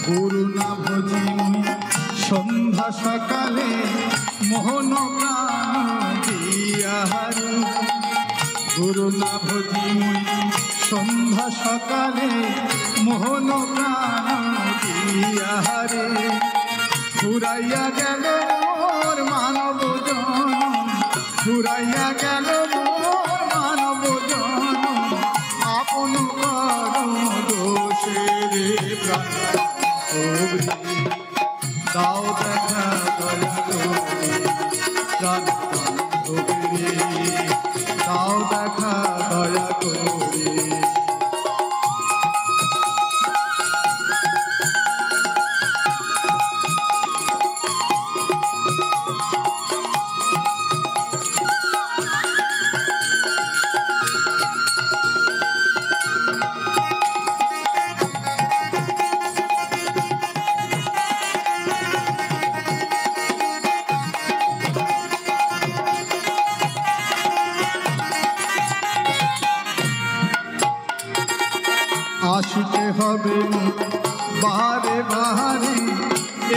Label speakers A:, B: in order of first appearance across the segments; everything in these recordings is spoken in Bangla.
A: গুরু না ভজি মুই সন্ধ্যা সকালে মোহন প্রাণ দিয়াহারে। গুরু না ভজি মুই সন্ধ্যা সকালে মোহন প্রাণ দিয়াহারে। ফুরাইয়া গেল মোর মানব জনম, ফুরাইয়া গেল মোর মানব জনম, আপন করম দোষে রে প্রাণ দাও দেখা দয়া করে প্রাণ বান্ধবী, দাও দেখা দয়া করে। আসিতে হবে বারে বারে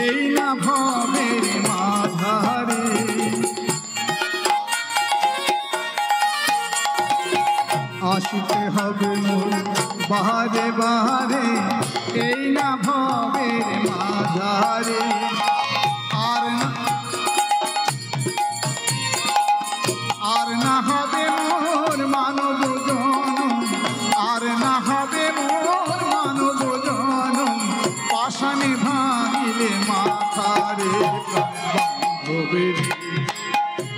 A: এই না ভবের মাঝারে। আসিতে হবে বারে বারে এই না ভবের মাঝারে। আর না হবে মোর মানব জনম, আর না হবে মোর মানব জনম, পাষাণে ভাঙিলে মাথারে বান্ধবী,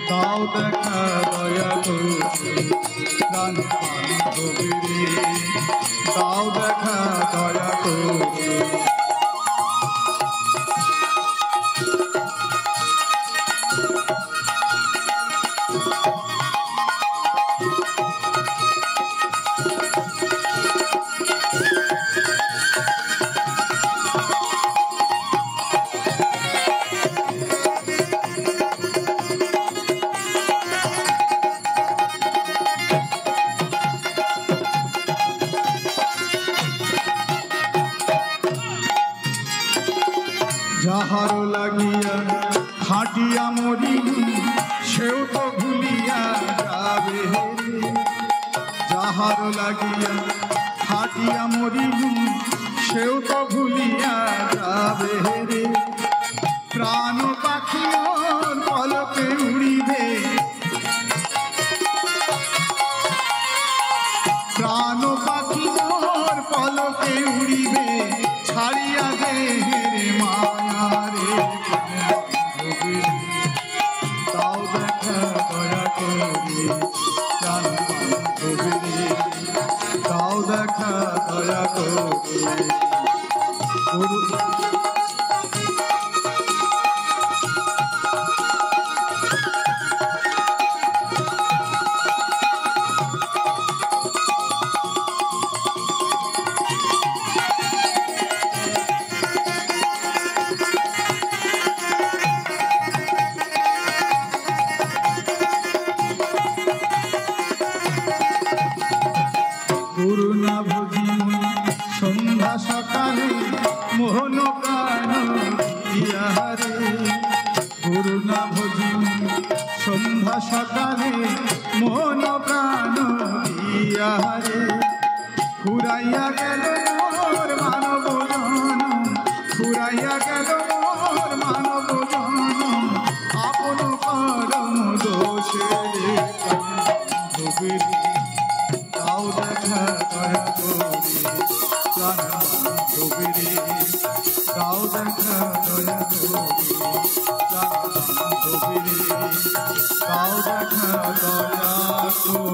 A: দাও দেখা দয়া করে প্রাণ বান্ধবী, দাও দেখা দয়া করে। যাহার লাগিয়া খাটিয়া মরি সেও তো ভুলিয়া যাবে। যাহার লাগিয়া খাটিয়া মরি সেও তো ভুলিয়া যাবে রে। প্রাণ পাখি মোর পলকে উড়িবে, প্রাণ পাখি মোর পলকে উড়িবে, ছাড়িয়া দেহের মায়া রে বান্ধবী, দাও দেখা দয়া করে প্রাণ বান্ধবী, দাও দেখা দয়া করে। গুরু না ভজি সন্ধ্যা সকালে মোহন প্রাণ দিয়াহারে। গুরু না ভজি সন্ধ্যা সকালে মোহন প্রাণ দিয়াহারে। ফুরাইয়া গেল মোর মানব জনম, ফুরাইয়া গেল মোর মানব জনম, আপন করম দোষে রে বান্ধবী, দাও দেখা দয়া করে প্রাণ বান্ধবী, দাও দেখা দয়া করে প্রাণ বান্ধবী, দাও দেখা দয়া করে।